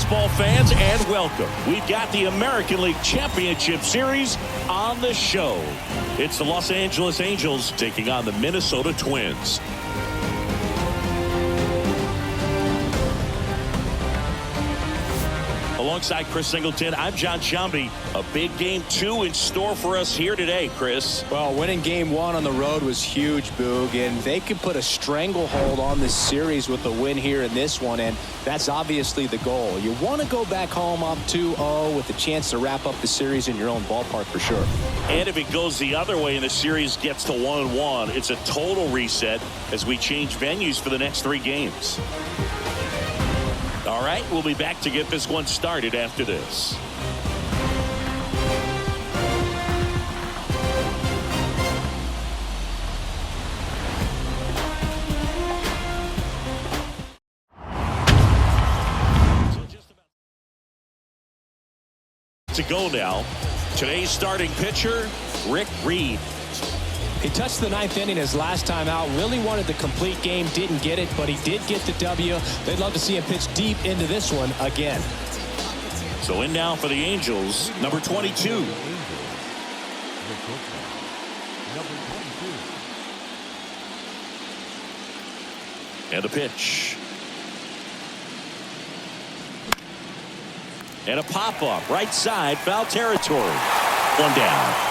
baseball fans, and welcome. We've got the American League Championship Series on the show. It's the Los Angeles Angels taking on the Minnesota Twins. Alongside Chris Singleton, I'm John Shambi. A big game 2 in store for us here today, Chris. Well, winning game 1 on the road was huge, Boog, and they could put a stranglehold on this series with the win here in this one, and that's obviously the goal. You want to go back home up 2-0 with a chance to wrap up the series in your own ballpark for sure. And if it goes the other way and the series gets to 1-1, it's a total reset as we change venues for the next 3 games. All right, we'll be back to get this one started after this. To go now. Today's starting pitcher, Rick Reed. He touched the 9th inning his last time out. Really wanted the complete game. Didn't get it, but he did get the W. They'd love to see him pitch deep into this one again. So in now for the Angels, number 22. And a pitch. And a pop-up, right side, foul territory. 1 down.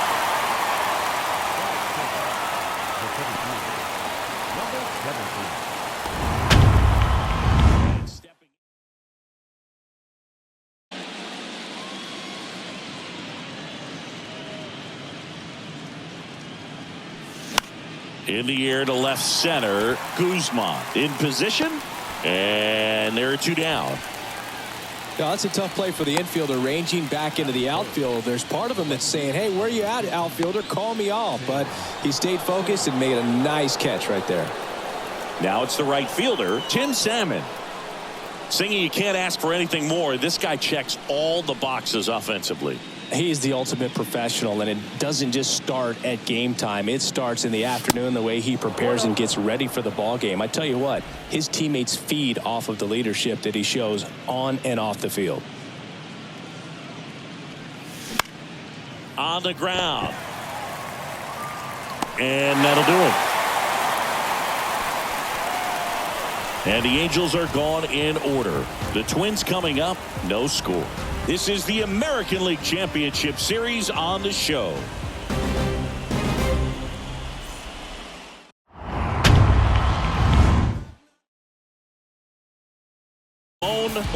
In the air to left center, Guzman in position, and there are 2 down. Yeah, that's a tough play for the infielder, ranging back into the outfield. There's part of him that's saying, hey, where you at, outfielder? Call me off. But he stayed focused and made a nice catch right there. Now it's the right fielder, Tim Salmon. Singing, you can't ask for anything more. This guy checks all the boxes offensively. He's the ultimate professional, and it doesn't just start at game time. It starts in the afternoon, the way he prepares and gets ready for the ball game. I tell you what, his teammates feed off of the leadership that he shows on and off the field. On the ground. And that'll do it. And the Angels are gone in order. The Twins coming up, no score. This is the American League Championship Series on the show.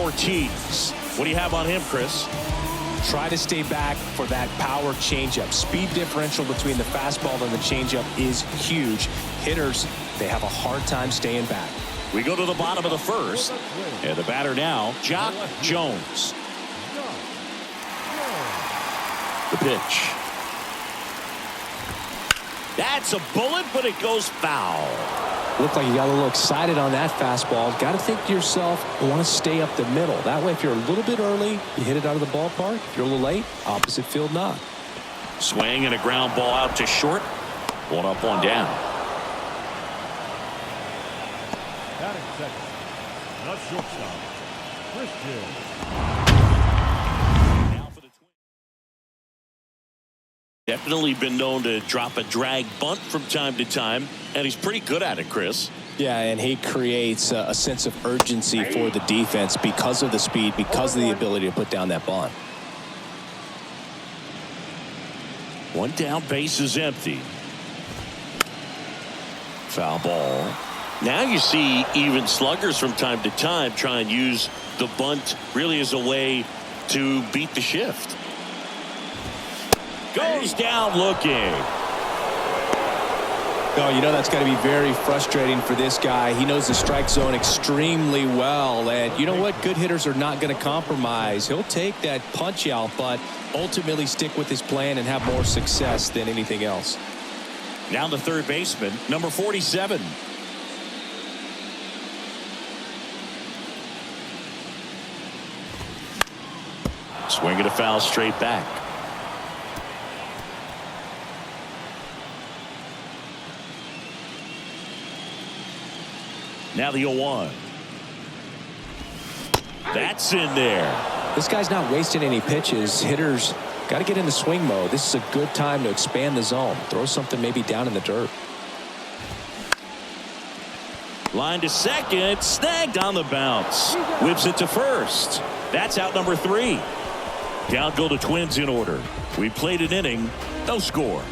Ortiz. What do you have on him, Chris? Try to stay back for that power changeup. Speed differential between the fastball and the changeup is huge. Hitters, they have a hard time staying back. We go to the bottom of the first. And the batter now, Jock Jones. The pitch. That's a bullet, but it goes foul. Looked like you got a little excited on that fastball. Got to think to yourself, you want to stay up the middle. That way, if you're a little bit early, you hit it out of the ballpark. If you're a little late, opposite field knock. Swing and a ground ball out to short. 1 up, 1 down. Batting second, the shortstop, Christian. Definitely been known to drop a drag bunt from time to time, and he's pretty good at it, Chris. Yeah, and he creates a sense of urgency for the defense because of the speed, because of the ability to put down that bunt. 1 down, base is empty. Foul ball. Now you see even sluggers from time to time try and use the bunt really as a way to beat the shift. Goes down looking. Oh, you know that's got to be very frustrating for this guy. He knows the strike zone extremely well. And you know what? Good hitters are not going to compromise. He'll take that punch out, but ultimately stick with his plan and have more success than anything else. Now the third baseman, number 47. Swinging a foul straight back. Now the 0-1. That's in there. This guy's not wasting any pitches. Hitters got to get in the swing mode. This is a good time to expand the zone. Throw something maybe down in the dirt. Line to second, snagged on the bounce. Whips it to first. That's out number 3. Down go the Twins in order. We played an inning, no score.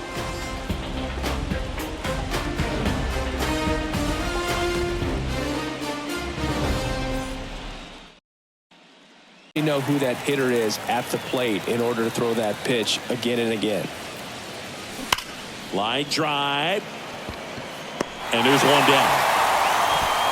You know who that hitter is at the plate in order to throw that pitch again and again. Line drive. And there's one down.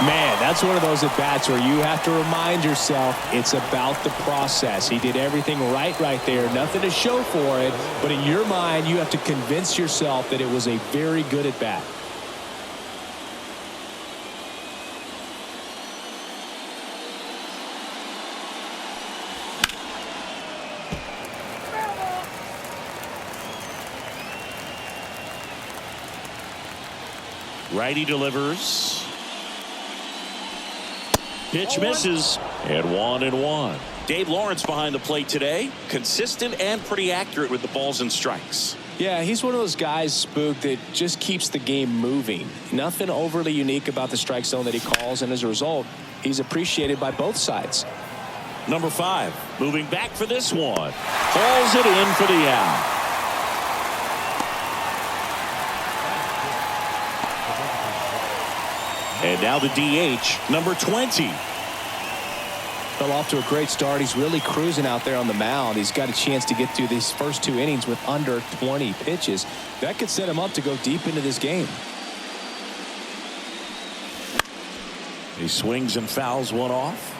Man, that's one of those at-bats where you have to remind yourself it's about the process. He did everything right there. Nothing to show for it. But in your mind, you have to convince yourself that it was a very good at-bat. Righty delivers. Pitch misses. And 1-1. Dave Lawrence behind the plate today. Consistent and pretty accurate with the balls and strikes. Yeah, he's one of those guys, Spook, that just keeps the game moving. Nothing overly unique about the strike zone that he calls, and as a result, he's appreciated by both sides. Number 5, moving back for this one. Hauls it in for the out. And now the DH, number 20. Fell off to a great start. He's really cruising out there on the mound. He's got a chance to get through these first 2 innings with under 20 pitches. That could set him up to go deep into this game. He swings and fouls one off.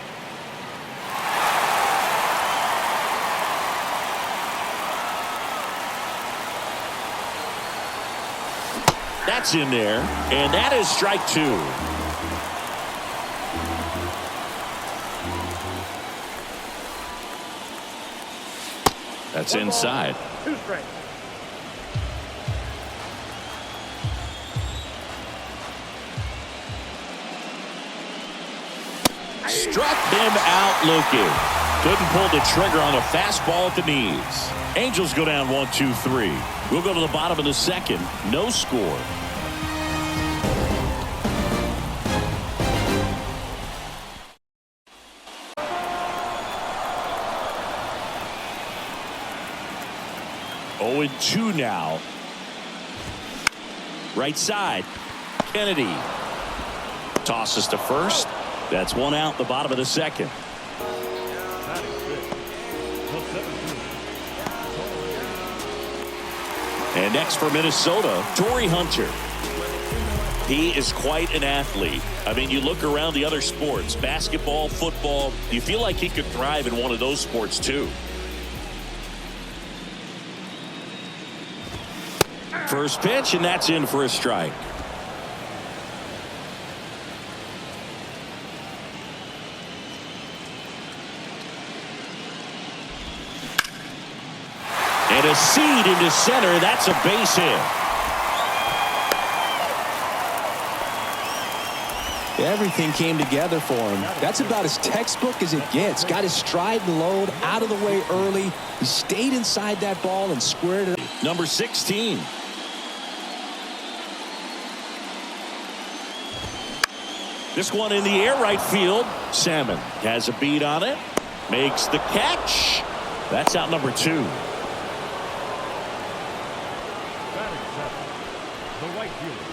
That's in there, and that is strike 2. That's inside. 2 strikes. Struck him out looking. Couldn't pull the trigger on a fastball at the knees. Angels go down 1-2-3. We'll go to the bottom of the second. No score. Oh, 2 now. Right side. Kennedy tosses to first. That's 1 out, the bottom of the second. And next for Minnesota, Torrey Hunter. He is quite an athlete. I mean, you look around the other sports, basketball, football, you feel like he could thrive in one of those sports too. First pitch, and that's in for a strike. And a seed into center. That's a base hit. Everything came together for him. That's about as textbook as it gets. Got his stride and load out of the way early. He stayed inside that ball and squared it. Number 16. This one in the air, right field. Salmon has a beat on it. Makes the catch. That's out number 2. Batting seventh, the right fielder,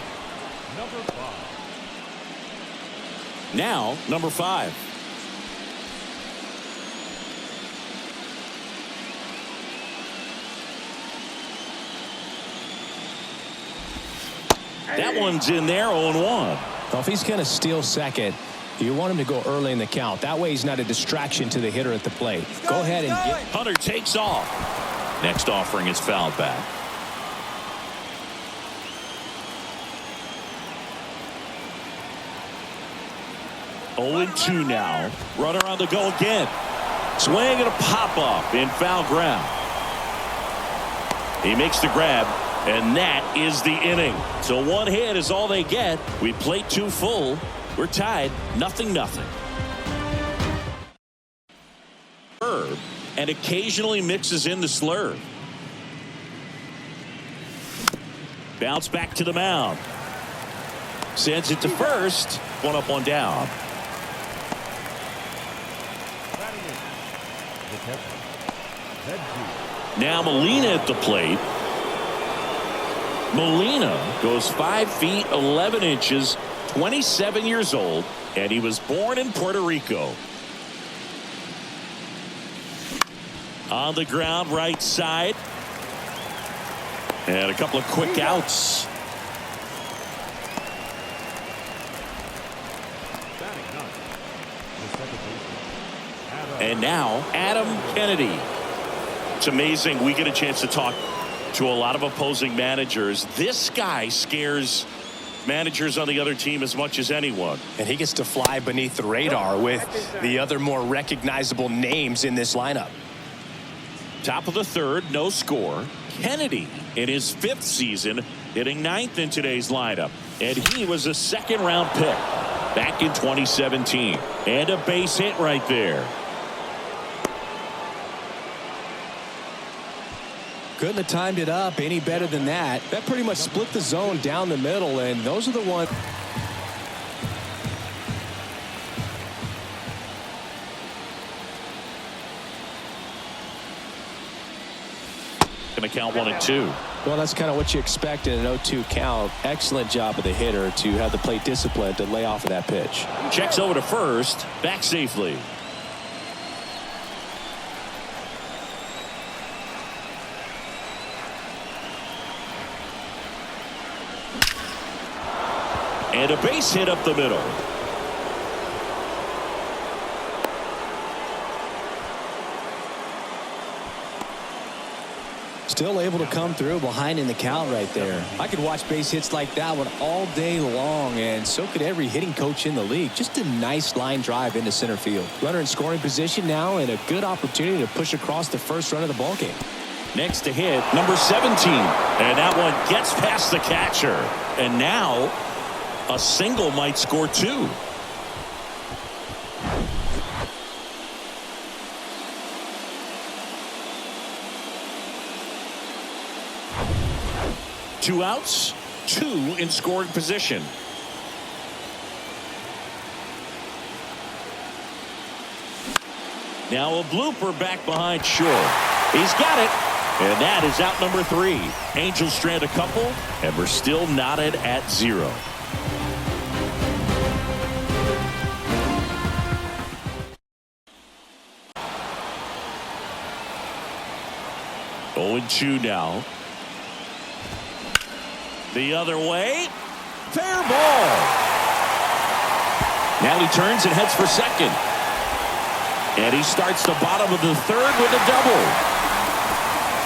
number 5. Now, number 5. That one's in there, 0-1. Well, if he's going to steal second, you want him to go early in the count. That way he's not a distraction to the hitter at the plate. Go ahead and get. Hunter takes off. Next offering is fouled back. Oh, 2 now. Runner on the go again. Swing and a pop up in foul ground. He makes the grab, and that is the inning. So 1 hit is all they get. We played 2 full. We're tied 0-0. curve and occasionally mixes in the slurve. Bounce back to the mound. Sends it to first. One up, one down. Now Molina at the plate. Molina goes 5 feet 11 inches, 27 years old, and he was born in Puerto Rico. On the ground, right side. And a couple of quick outs. And now Adam Kennedy. It's amazing. We get a chance to talk to a lot of opposing managers. This guy scares managers on the other team as much as anyone. And he gets to fly beneath the radar with the other more recognizable names in this lineup. Top of the third, no score. Kennedy in his 5th season, hitting 9th in today's lineup. And he was a second-round pick back in 2017. And a base hit right there. Couldn't have timed it up any better than that. That pretty much split the zone down the middle, and those are the ones. Going to count 1 and 2. Well, that's kind of what you expect in an 0-2 count. Excellent job of the hitter to have the plate discipline to lay off of that pitch. Checks over to first, back safely. And a base hit up the middle. Still able to come through behind in the count right there. I could watch base hits like that one all day long, and so could every hitting coach in the league. Just a nice line drive into center field. Runner in scoring position now, and a good opportunity to push across the first run of the ballgame. Next to hit, number 17. And that one gets past the catcher. And now a single might score 2. Two outs, 2 in scoring position. Now a blooper back behind short. He's got it. And that is out number 3. Angels strand a couple, and we're still knotted at 0. Oh, and 2 now. The other way. Fair ball. Now he turns and heads for second. And he starts the bottom of the 3rd with a double.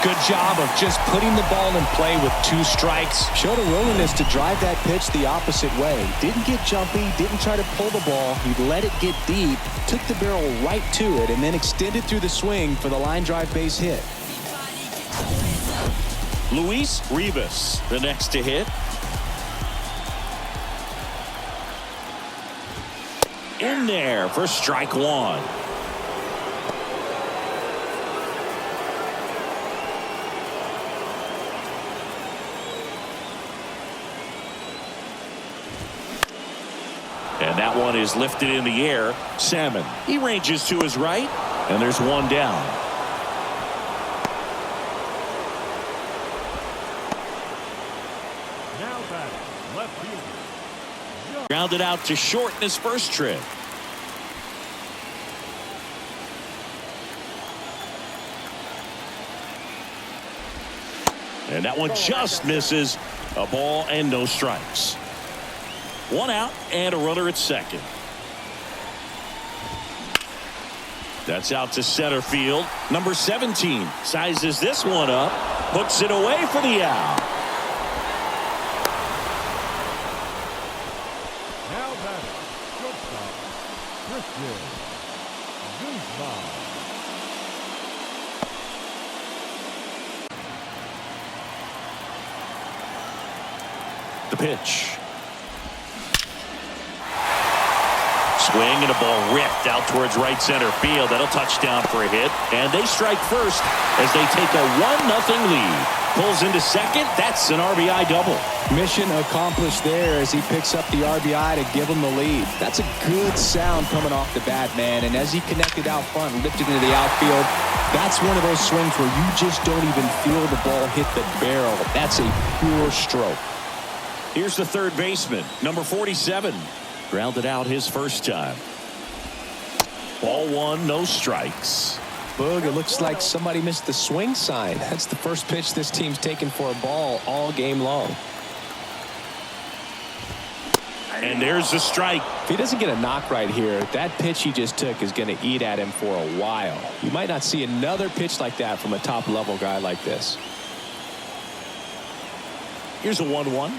Good job of just putting the ball in play with 2 strikes. Showed a willingness to drive that pitch the opposite way. Didn't get jumpy, didn't try to pull the ball. He let it get deep, took the barrel right to it, and then extended through the swing for the line drive base hit. Luis Rivas, the next to hit. In there for strike 1. And that one is lifted in the air. Salmon, he ranges to his right, and there's 1 down. Grounded out to short in his first trip. And that one just misses. A ball and no strikes. 1 out and a runner at second. That's out to center field. Number 17 sizes this one up. Hooks it away for the out. The pitch. Swing and a ball ripped out towards right center field. That'll touch down for a hit. And they strike first as they take a 1-0 lead. Pulls into second. That's an RBI double. Mission accomplished there as he picks up the RBI to give him the lead. That's a good sound coming off the bat, man. And as he connected out front and lifted into the outfield, that's one of those swings where you just don't even feel the ball hit the barrel. That's a pure stroke. Here's the third baseman, number 47. Grounded out his first time. Ball one, no strikes. Boog, it looks like somebody missed the swing sign. That's the first pitch this team's taken for a ball all game long. And there's the strike. If he doesn't get a knock right here, that pitch he just took is going to eat at him for a while. You might not see another pitch like that from a top-level guy like this. Here's a 1-1.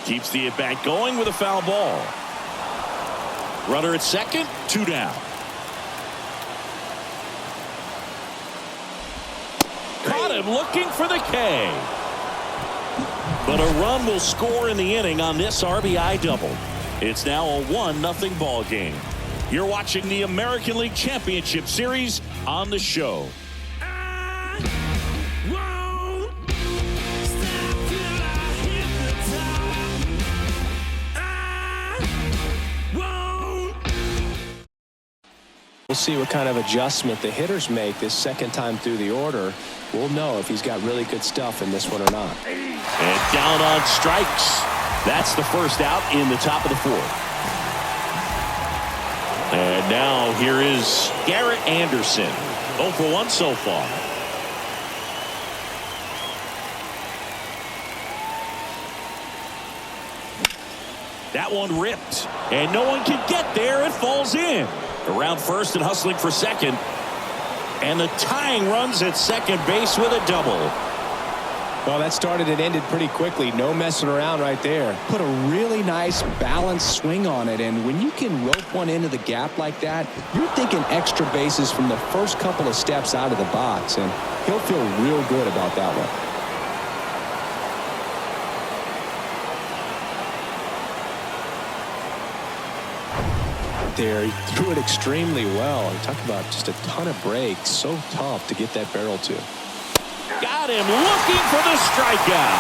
Keeps the at-bat going with a foul ball. Runner at second, 2 down. Caught him looking for the K. But a run will score in the inning on this RBI double. It's now a 1-0 ball game. You're watching the American League Championship Series on the show. We'll see what kind of adjustment the hitters make this second time through the order. We'll know if he's got really good stuff in this one or not. And down on strikes. That's the first out in the top of the fourth. And now here is Garrett Anderson. 0 for 1 so far. That one ripped. And no one can get there. It falls in. Around first and hustling for second. And the tying runs at second base with a double. Well, that started and ended pretty quickly. No messing around right there. Put a really nice balanced swing on it. And when you can rope one into the gap like that, you're thinking extra bases from the first couple of steps out of the box. And he'll feel real good about that one. There, he threw it extremely well. Talk about just a ton of breaks. So tough to get that barrel to. Got him looking for the strikeout.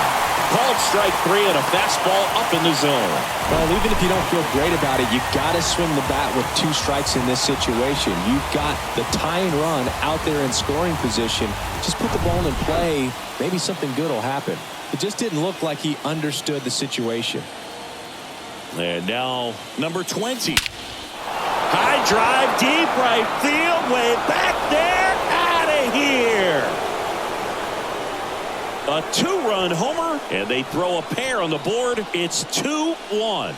Called strike 3 and a fastball up in the zone. Well, even if you don't feel great about it, you got to swing the bat with 2 strikes in this situation. You've got the tying run out there in scoring position. Just put the ball in play. Maybe something good will happen. It just didn't look like he understood the situation. And now number 20. High drive, deep right field, way back there, out of here. A 2-run homer, and they throw a pair on the board. It's 2-1.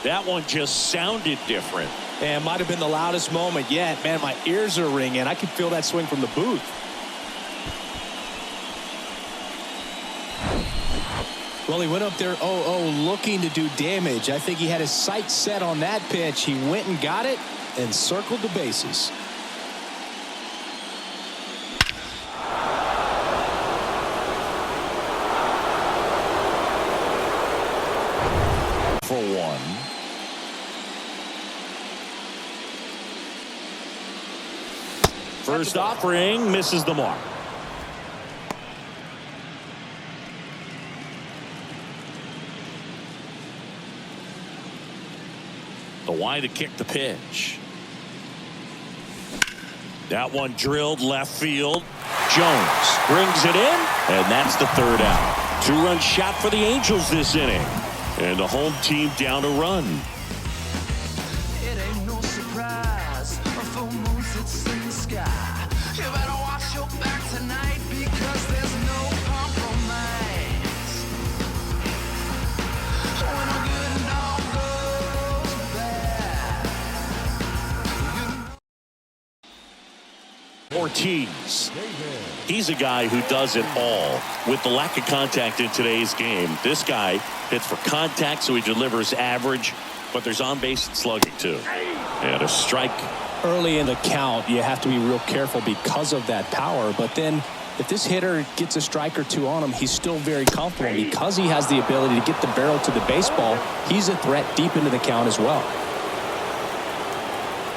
That one just sounded different. And might have been the loudest moment yet. Man, my ears are ringing. I can feel that swing from the booth. Well, he went up there 0-0 looking to do damage. I think he had his sights set on that pitch. He went and got it and circled the bases. For 1. First offering misses the mark. The wide to kick the pitch. That one drilled left field. Jones brings it in, and that's the third out. 2-run shot for the Angels this inning. And the home team down a run. It ain't no surprise. A full moon sits in the sky. You better watch your back tonight because there's no compromise. When a good dog goes bad. Ortiz. He's a guy who does it all. With the lack of contact in today's game, this guy hits for contact, so he delivers average, but there's on-base slugging too. And a strike. early in the count, you have to be real careful because of that power. But then if this hitter gets a strike or two on him, he's still very comfortable. Because he has the ability to get the barrel to the baseball, he's a threat deep into the count as well.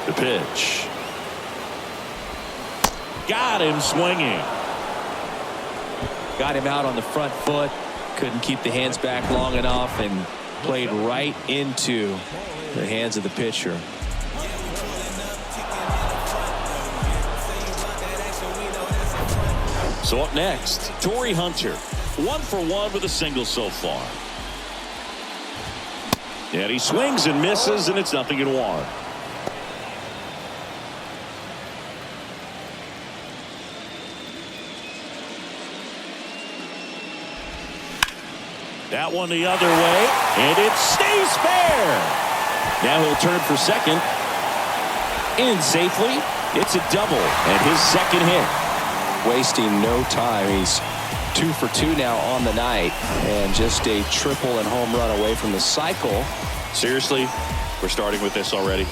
The pitch. Got him swinging. Got him out on the front foot. Couldn't keep the hands back long enough and played right into the hands of the pitcher. So up next, Torrey Hunter. 1 for 1 with a single so far. And he swings and misses, and it's 0-1. That one the other way, and it stays fair. Now he'll turn for second. In safely. It's a double and his second hit. Wasting no time. He's 2 for 2 now on the night, and just a triple and home run away from the cycle. Seriously, we're starting with this already.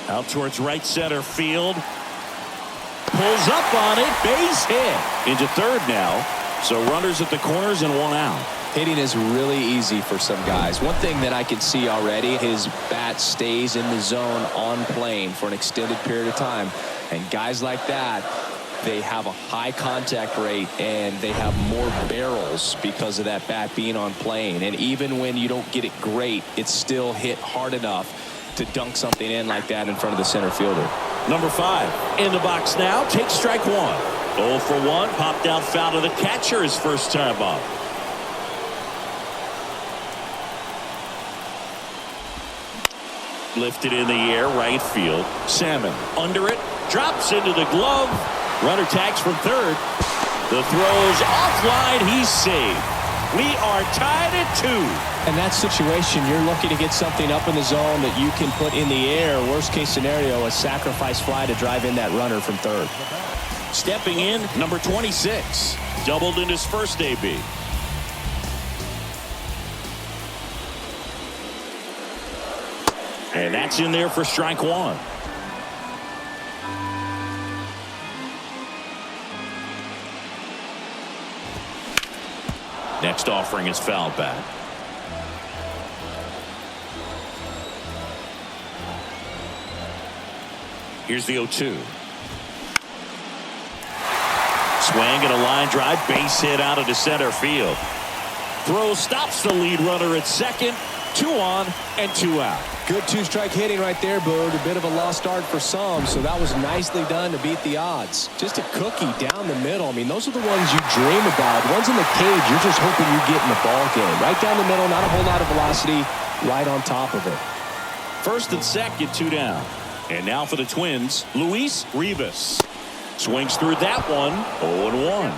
Out towards right center field. Pulls up on it. Base hit. Into third now. So runners at the corners and 1 out. Hitting is really easy for some guys. One thing that I can see already, his bat stays in the zone on plane for an extended period of time. And guys like that, they have a high contact rate and they have more barrels because of that bat being on plane. And even when you don't get it great, it's still hit hard enough to dunk something in like that in front of the center fielder. Number 5 in the box now. Takes strike 1. 0 for 1. Popped out foul to the catcher his first time up. Lifted in the air, right field. Salmon under it. Drops into the glove. Runner tags from third. The throw's offline. He's saved. We are tied at 2. In that situation, you're looking to get something up in the zone that you can put in the air. Worst case scenario, a sacrifice fly to drive in that runner from third. Stepping in, number 26. Doubled in his first AB. And that's in there for strike 1. Next offering is fouled back. Here's the 0-2. Swing and a line drive, base hit out into center field. Throw stops the lead runner at second. 2 on and 2 out. Good 2-strike hitting right there, Boog. A bit of a lost start for some, so that was nicely done to beat the odds. Just a cookie down the middle. I mean, those are the ones you dream about. Ones in the cage, you're just hoping you get in the ball game. Right down the middle, not a whole lot of velocity, right on top of it. First and second, 2 down. And now for the Twins, Luis Rivas. Swings through that one, 0-1.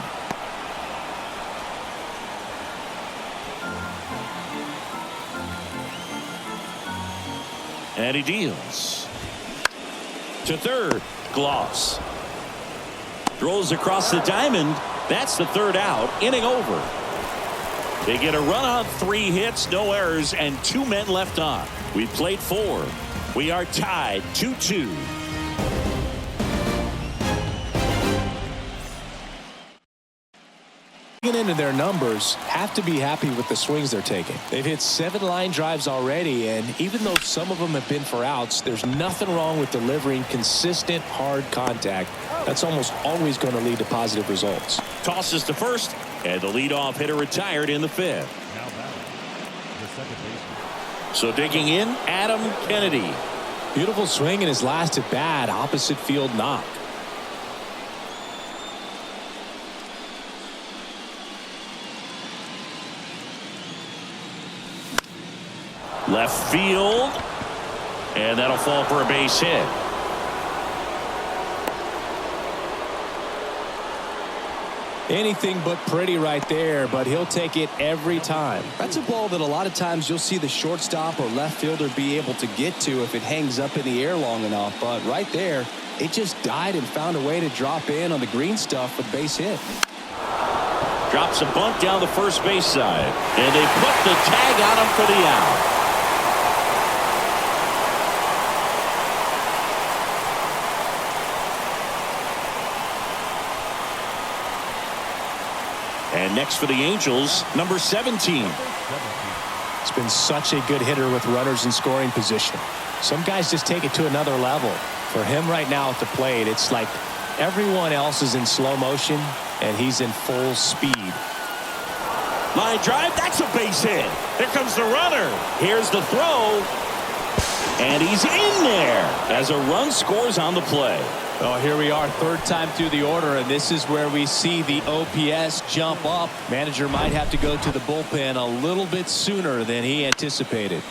And he deals. To third, Gloss. Throws across the diamond. That's the third out. Inning over. They get a run on 3 hits, no errors, and 2 men left on. We've played 4. We are tied 2-2. Into their numbers, have to be happy with the swings they're taking. They've hit 7 line drives already, and even though some of them have been for outs, there's nothing wrong with delivering consistent hard contact. That's almost always going to lead to positive results. Tosses to first, and the leadoff hitter retired in the 5th. Now batting, the second baseman. So digging in, Adam Kennedy. Beautiful swing in his last at bat, opposite field knock. Left field, and that'll fall for a base hit. Anything but pretty right there, but he'll take it every time. That's a ball that a lot of times you'll see the shortstop or left fielder be able to get to if it hangs up in the air long enough. But right there, it just died and found a way to drop in on the green stuff with base hit. Drops a bunt down the first base side, and they put the tag on him for the out. And next for the Angels, number 17. It's been such a good hitter with runners in scoring position. Some guys just take it to another level. For him right now at the plate, it's like everyone else is in slow motion and he's in full speed. Line drive, that's a base hit. Here comes the runner. Here's the throw. And he's in there as a run scores on the play. Oh, here we are, third time through the order, and this is where we see the OPS jump up. Manager might have to go to the bullpen a little bit sooner than he anticipated.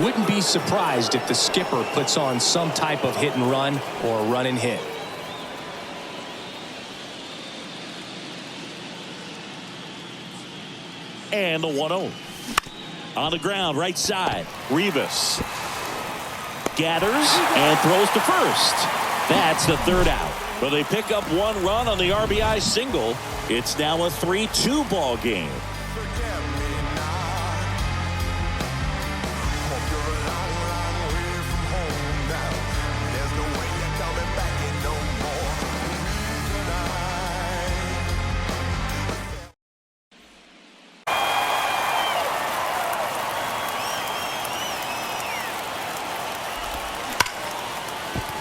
Wouldn't be surprised if the skipper puts on some type of hit and run or run and hit. And the 1-0. On the ground, right side. Rivas gathers and throws to first. That's the third out. But they pick up one run on the RBI single. It's now a 3-2 ball game.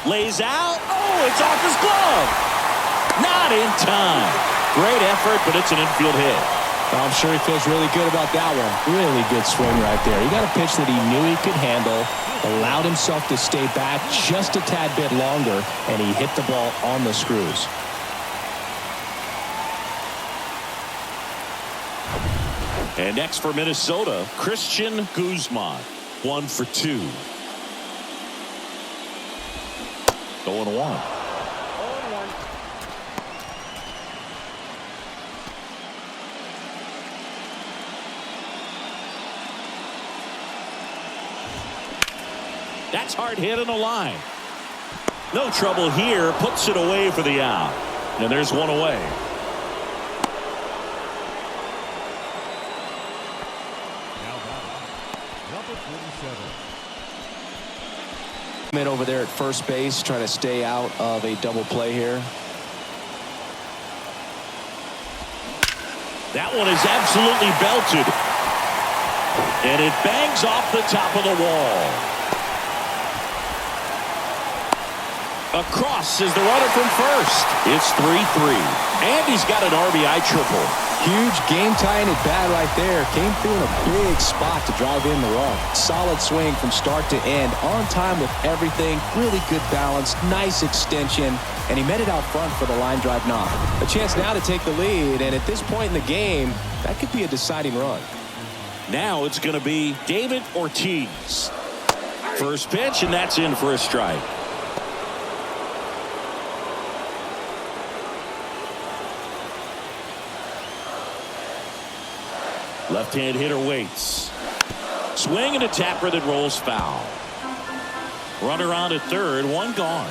Lays out. Oh, it's off his glove. Not in time. Great effort, but it's an infield hit. I'm sure he feels really good about that one. Really good swing right there. He got a pitch that he knew he could handle, allowed himself to stay back just a tad bit longer, and he hit the ball on the screws. And next for Minnesota, Christian Guzman. 1 for 2. 0-1. That's hard hit on the line. No trouble here. Puts it away for the out. And there's one away. Over there at first base, trying to stay out of a double play here. That one is absolutely belted. And it bangs off the top of the wall. Across is the runner from first. It's 3-3. And he's got an RBI triple. Huge game-tying at bat right there. Came through in a big spot to drive in the run. Solid swing from start to end. On time with everything. Really good balance. Nice extension. And he met it out front for the line drive knock. A chance now to take the lead. And at this point in the game, that could be a deciding run. Now it's going to be David Ortiz. First pitch, and that's in for a strike. Left-hand hitter waits. Swing and a tapper that rolls foul. Runner on at third, one gone.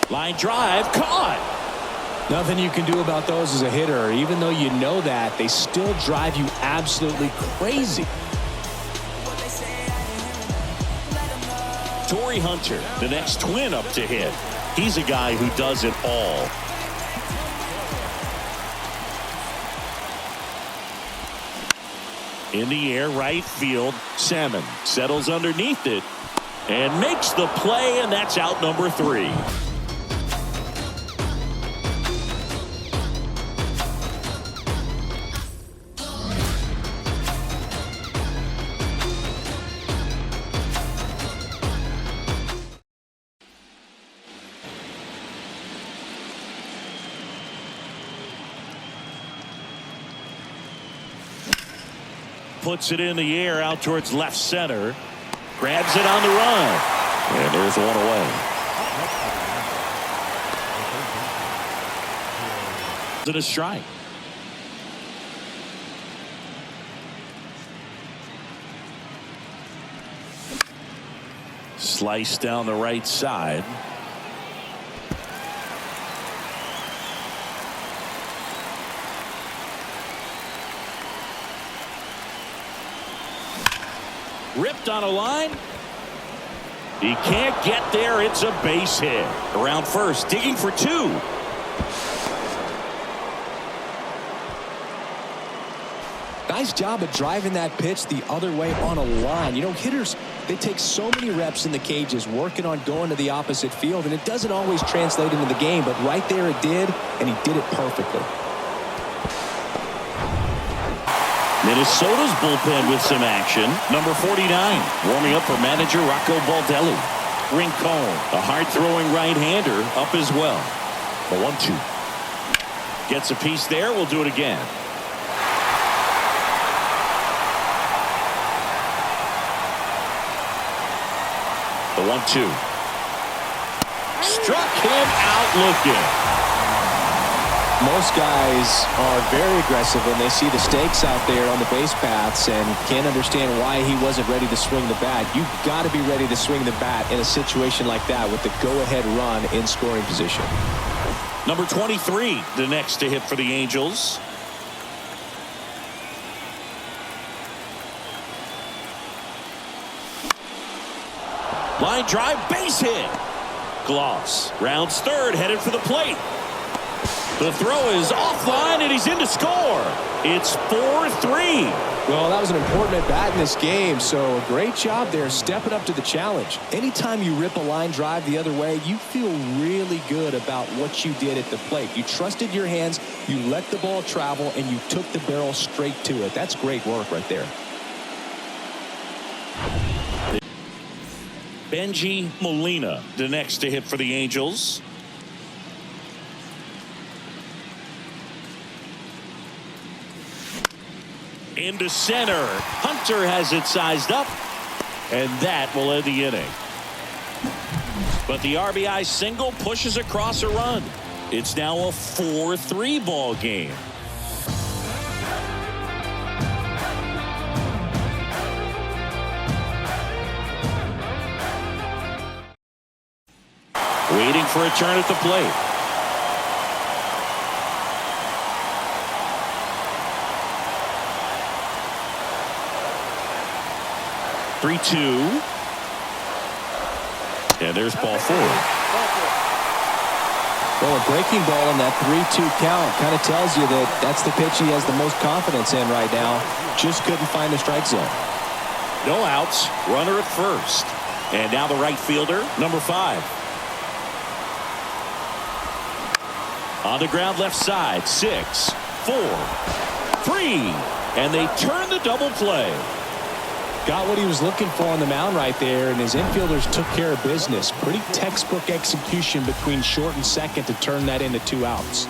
Line drive, caught. Nothing you can do about those as a hitter. Even though you know that, they still drive you absolutely crazy. Torrey Hunter, the next twin up to hit. He's a guy who does it all. In the air, right field. Salmon settles underneath it and makes the play, and that's out number 3. Puts it in the air out towards left center. Grabs it on the run. And there's one away. To the strike. Slice down the right side. Ripped on a line. He can't get there. It's a base hit. Around first, digging for two. Nice job of driving that pitch the other way on a line. You know, hitters, they take so many reps in the cages working on going to the opposite field, and it doesn't always translate into the game, but right there it did, and he did it perfectly. Minnesota's bullpen with some action. Number 49 warming up for manager Rocco Baldelli. Rincon, a hard-throwing right-hander, up as well. The 1-2. Gets a piece there. We'll do it again. The 1-2. Struck him out looking. Most guys are very aggressive when they see the stakes out there on the base paths and can't understand why he wasn't ready to swing the bat. You've got to be ready to swing the bat in a situation like that with the go-ahead run in scoring position. Number 23, the next to hit for the Angels. Line drive, base hit. Gloss rounds third, headed for the plate. The throw is offline, and he's in to score. It's 4-3. Well, that was an important at-bat in this game, so a great job there stepping up to the challenge. Anytime you rip a line drive the other way, you feel really good about what you did at the plate. You trusted your hands, you let the ball travel, and you took the barrel straight to it. That's great work right there. Benji Molina, the next to hit for the Angels. Into center. Hunter has it sized up, and that will end the inning. But the RBI single pushes across a run. It's now a 4-3 ball game. Waiting for a turn at the plate. Three-two. And there's ball four. Well, a breaking ball in that 3-2 count kind of tells you that that's the pitch he has the most confidence in right now. Just couldn't find the strike zone. No outs. Runner at first. And now the right fielder, number 5. On the ground left side. 6, 4, 3. And they turn the double play. Got what he was looking for on the mound right there, and his infielders took care of business. Pretty textbook execution between short and second to turn that into 2 outs.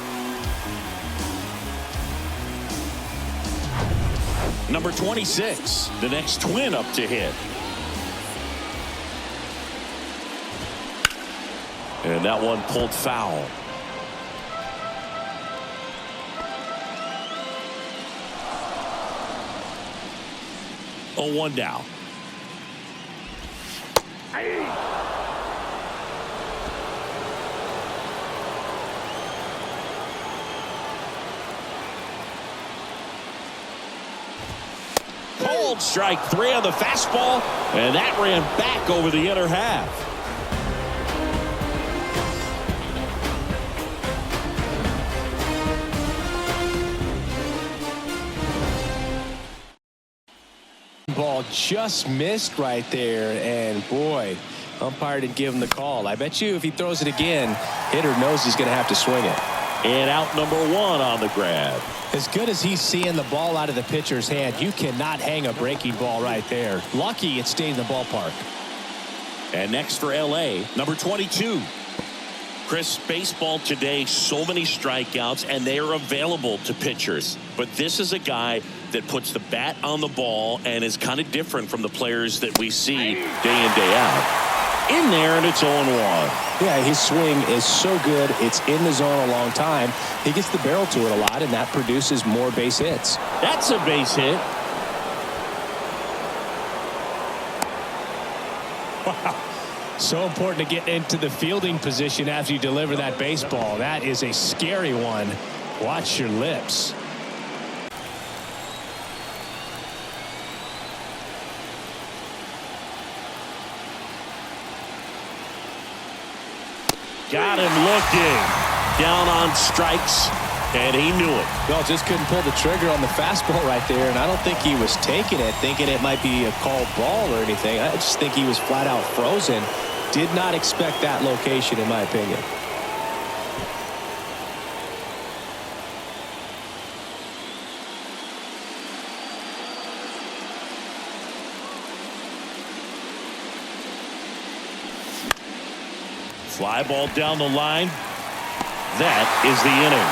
Number 26, the next twin up to hit. And that one pulled foul. 0-1 down. Cold strike 3 on the fastball, and that ran back over the inner half. Ball just missed right there, and boy, umpire didn't give him the call. I bet you if he throws it again, hitter knows he's going to have to swing it. And out number 1 on the grab. As good as he's seeing the ball out of the pitcher's hand, you cannot hang a breaking ball right there. Lucky it stayed in the ballpark. And next for LA, number 22. Chris, baseball today, so many strikeouts, and they are available to pitchers. But this is a guy that puts the bat on the ball and is kind of different from the players that we see day in, day out. In there, and it's 0-1. Yeah, his swing is so good. It's in the zone a long time. He gets the barrel to it a lot, and that produces more base hits. That's a base hit. Wow. So important to get into the fielding position after you deliver that baseball. That is a scary one. Watch your lips. Got him looking. Down on strikes, and he knew it. Well, just couldn't pull the trigger on the fastball right there, and I don't think he was taking it, thinking it might be a called ball or anything. I just think he was flat out frozen. Did not expect that location, in my opinion. Fly ball down the line. That is the inning.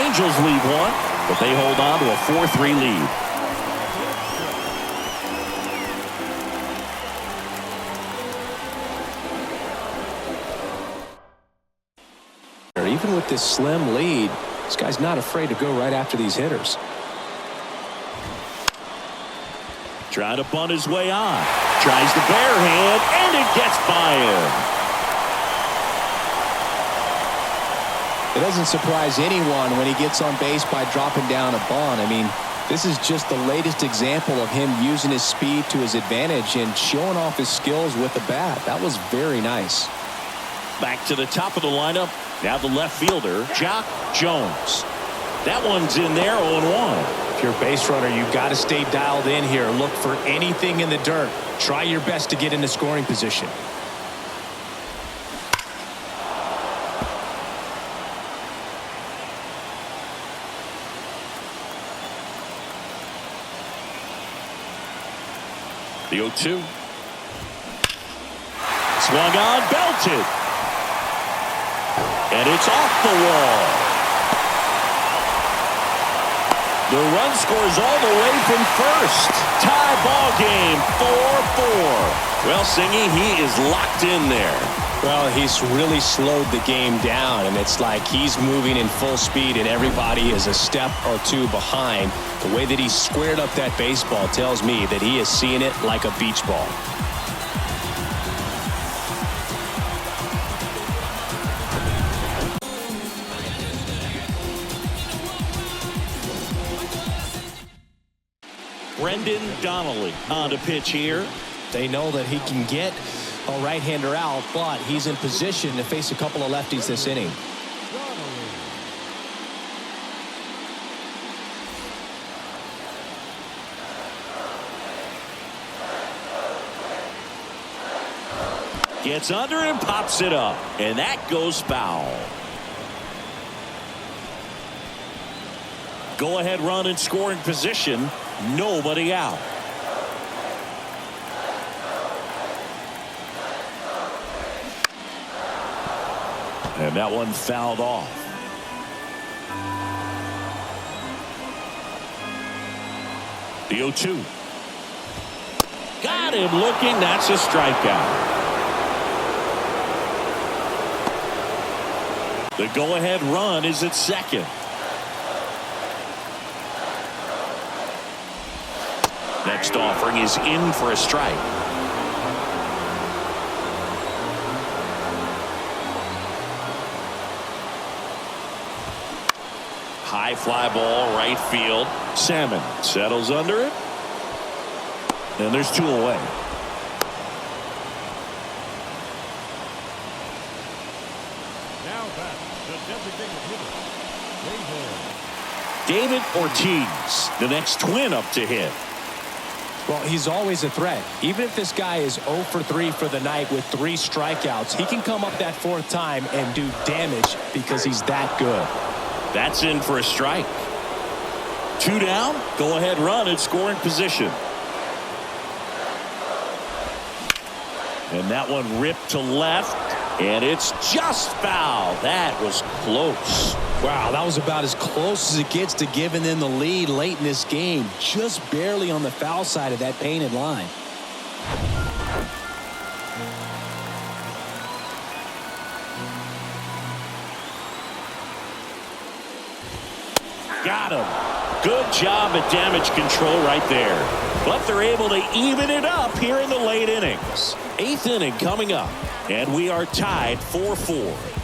Angels lead one, but they hold on to a 4-3 lead. Even with this slim lead, this guy's not afraid to go right after these hitters. Trying to bunt his way on. Tries the bare hand, and it gets by him. It doesn't surprise anyone when he gets on base by dropping down a bunt. I mean, this is just the latest example of him using his speed to his advantage and showing off his skills with the bat. That was very nice. Back to the top of the lineup. Now the left fielder, Jock Jones. That one's in there, 0-1. If you're a base runner, you've got to stay dialed in here. Look for anything in the dirt. Try your best to get into scoring position. The 0-2. Swung on, belted. And it's off the wall. The run scores all the way from first. Tie ball game, 4-4. Well, Singy, he is locked in there. Well, he's really slowed the game down, and it's like he's moving in full speed, and everybody is a step or two behind. The way that he squared up that baseball tells me that he is seeing it like a beach ball. Brendan Donnelly on to pitch here. They know that he can get a right-hander out, but he's in position to face a couple of lefties this inning. Gets under and pops it up, and that goes foul. Go ahead run in scoring position. Nobody out. And that one fouled off. The 0-2. Got him looking. That's a strikeout. The go-ahead run is at second. Next offering is in for a strike. High fly ball, right field. Salmon settles under it. And there's two away. Now back, the designated hitter, David Ortiz, the next twin up to hit. Well, he's always a threat. Even if this guy is 0 for 3 for the night with 3 strikeouts, he can come up that 4th time and do damage because he's that good. That's in for a strike. 2 down. Go ahead run in scoring position. And that one ripped to left. And it's just foul. That was close. Wow, that was about as close as it gets to giving them the lead late in this game. Just barely on the foul side of that painted line. Got him. Good job at damage control right there. But they're able to even it up here in the late innings. 8th inning coming up. And we are tied 4-4.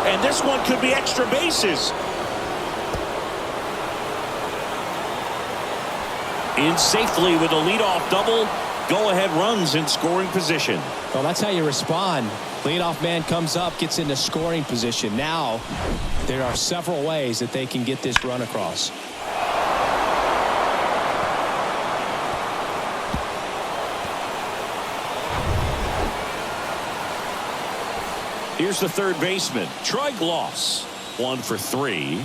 And this one could be extra bases. In safely with a leadoff double. Go-ahead runs in scoring position. Well, that's how you respond. Leadoff man comes up, gets into scoring position. Now, there are several ways that they can get this run across. Here's the third baseman, Troy Gloss. 1 for 3.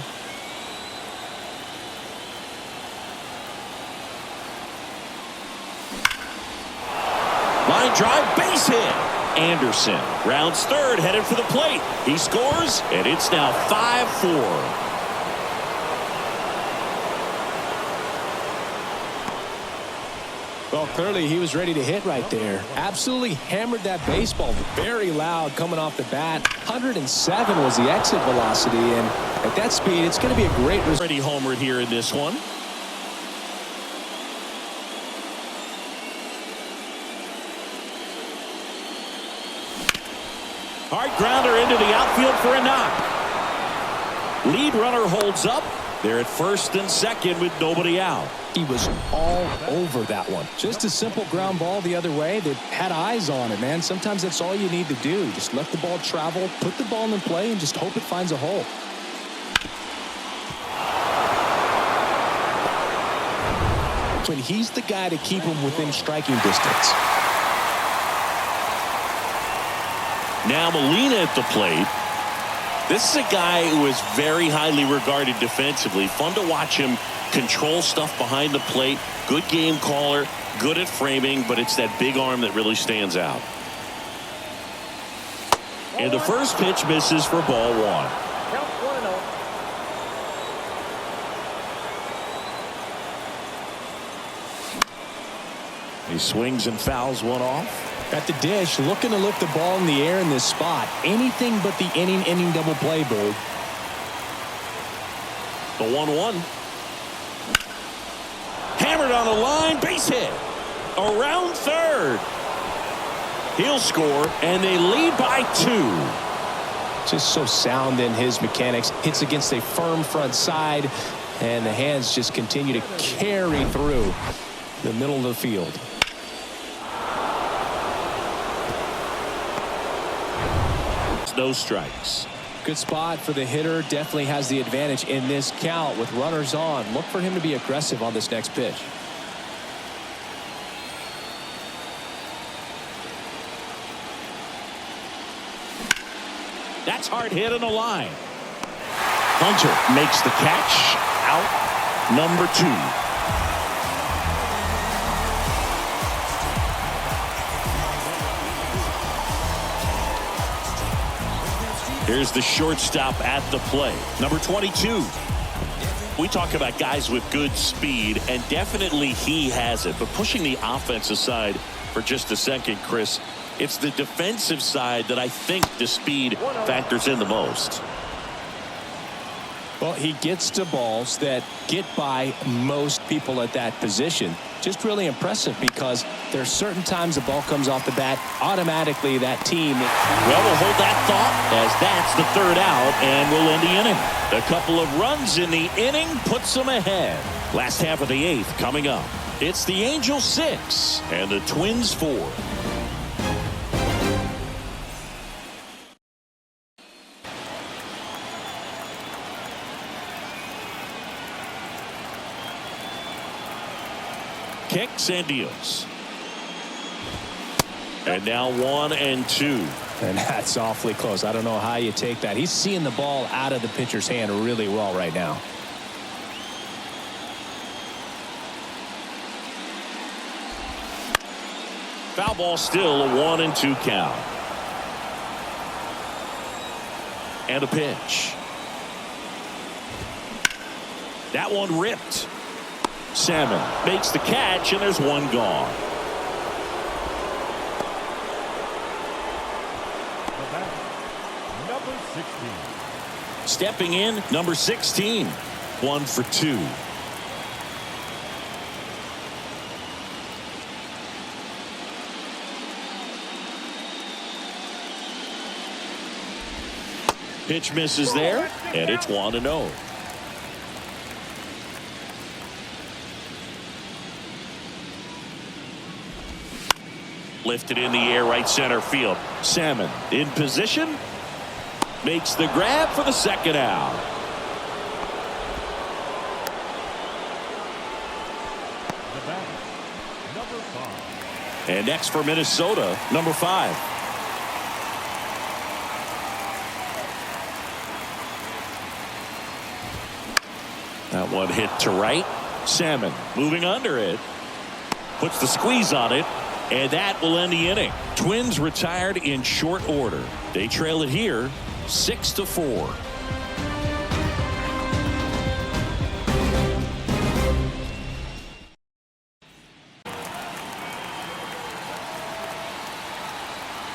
Line drive, base hit. Anderson rounds third, headed for the plate. He scores, and it's now 5-4. Well, clearly he was ready to hit right there. Absolutely hammered that baseball. Very loud coming off the bat. 107 was the exit velocity, and at that speed, it's going to be a great result. Already homered here in this one. Hard grounder into the outfield for a knock. Lead runner holds up. They're at first and second with nobody out. He was all over that one. Just a simple ground ball the other way. They had eyes on it, man. Sometimes that's all you need to do. Just let the ball travel, put the ball in play, and just hope it finds a hole. When he's the guy to keep him within striking distance. Now Molina at the plate. This is a guy who is very highly regarded defensively. Fun to watch him control stuff behind the plate. Good game caller, good at framing, but it's that big arm that really stands out. And the first pitch misses for ball 1. Count 1-0. He swings and fouls one off. At the dish, looking to lift the ball in the air in this spot. Anything but the inning double play, Bird. The 1-1. Hammered on the line, base hit. Around third. He'll score, and they lead by 2. Just so sound in his mechanics. Hits against a firm front side, and the hands just continue to carry through the middle of the field. No strikes. Good spot for the hitter. Definitely has the advantage in this count with runners on. Look for him to be aggressive on this next pitch. That's hard hit on the line. Hunter makes the catch. Out number 2. Here's the shortstop at the plate, number 22. We talk about guys with good speed, and definitely he has it. But pushing the offense aside for just a second, Chris, it's the defensive side that I think the speed factors in the most. Well, he gets to balls that get by most people at that position. Just really impressive because there's certain times the ball comes off the bat, automatically that team. Well, we'll hold that thought as that's the third out, and we'll end the inning. A couple of runs in the inning puts them ahead. Last half of the 8th coming up. It's the Angels 6 and the Twins 4. kicks and deals. And now 1-2. And that's awfully close. I don't know how you take that. He's seeing the ball out of the pitcher's hand really well right now. Foul ball, still a 1-2 count. And a pitch. That one ripped. Salmon makes the catch, and there's one gone. The batter, number 16. Stepping in, number 16. 1 for 2. Pitch misses there, and it's 1-0. Lifted in the air, right center field. Salmon in position. Makes the grab for the second out. The batter, number 5. And next for Minnesota, number 5. That one hit to right. Salmon moving under it. Puts the squeeze on it. And that will end the inning. Twins retired in short order. They trail it here 6-4.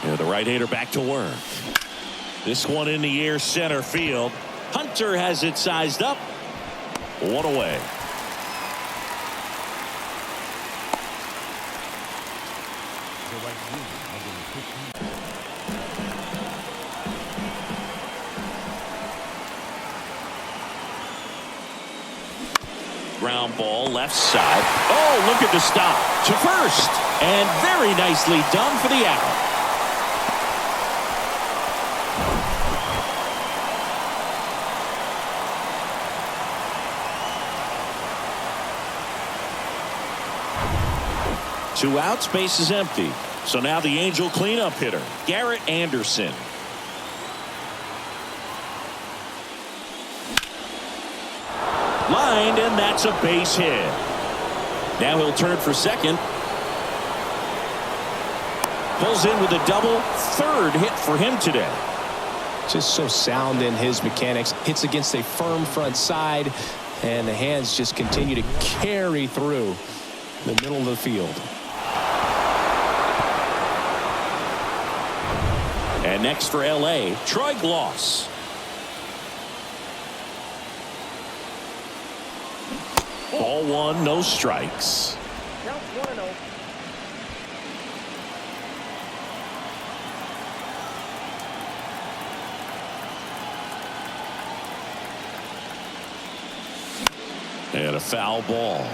And the right-hander back to work. This one in the air, center field. Hunter has it sized up. One away. The right fielder, number 15. Ground ball left side. Oh, look at the stop to first, and very nicely done for the out. Two outs, base is empty. So now the Angel cleanup hitter, Garrett Anderson. Lined, and that's a base hit. Now he'll turn for second. Pulls in with a double. Third hit for him today. Just so sound in his mechanics. Hits against a firm front side, and the hands just continue to carry through the middle of the field. And next for LA, Troy Gloss. Ball one, no strikes. Counts 1-0. And a foul ball.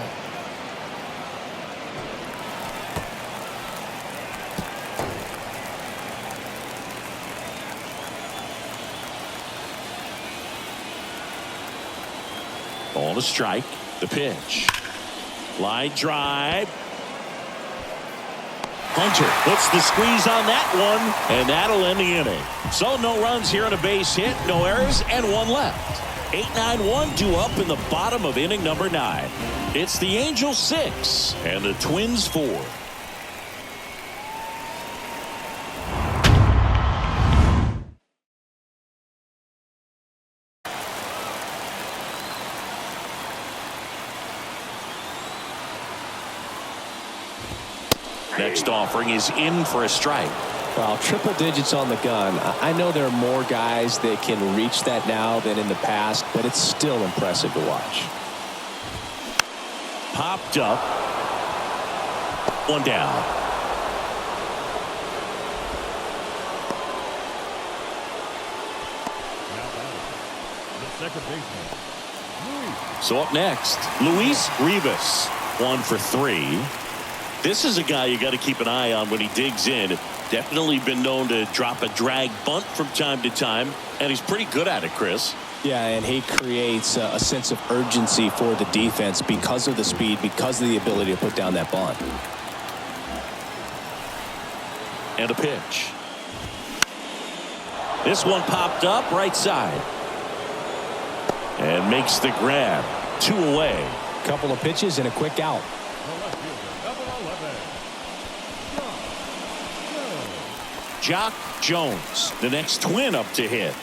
On a strike, the pitch. Line drive. Hunter puts the squeeze on that one, and that'll end the inning. So no runs here on a base hit, no errors, and one left. 8-9-1 due up in the bottom of inning number 9. It's the Angels 6 and the Twins 4. Next offering is in for a strike. Well, triple digits on the gun. I know there are more guys that can reach that now than in the past, but it's still impressive to watch. Popped up. One down. Now batting, the second baseman, Luis. So up next, Luis Rivas. 1 for 3. This is a guy you got to keep an eye on when he digs in. Definitely been known to drop a drag bunt from time to time, and he's pretty good at it, Chris. Yeah, and he creates a sense of urgency for the defense because of the speed, because of the ability to put down that bunt. And a pitch. This one popped up right side. And makes the grab. 2 away. Couple of pitches and a quick out. Jock Jones, the next twin up to hit.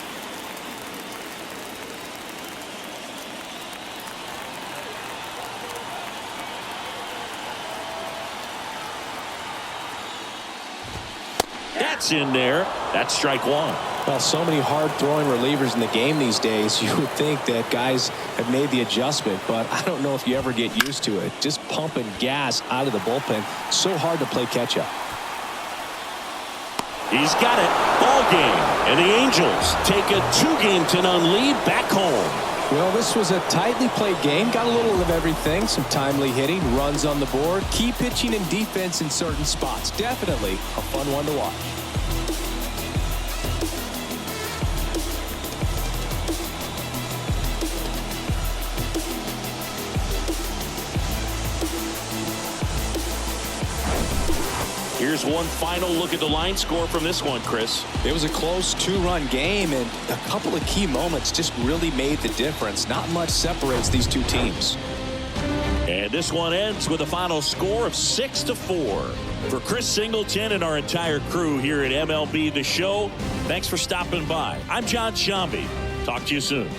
That's in there. That's strike 1. Well, so many hard-throwing relievers in the game these days, you would think that guys have made the adjustment, but I don't know if you ever get used to it. Just pumping gas out of the bullpen, so hard to play catch-up. He's got it. Ball game. And the Angels take a 2-0 lead back home. Well, this was a tightly played game. Got a little of everything. Some timely hitting, runs on the board, key pitching and defense in certain spots. Definitely a fun one to watch. Here's one final look at the line score from this one, Chris. It was a close 2-run game, and a couple of key moments just really made the difference. Not much separates these two teams. And this one ends with a final score of 6-4. For Chris Singleton and our entire crew here at MLB The Show, thanks for stopping by. I'm John Shambi. Talk to you soon.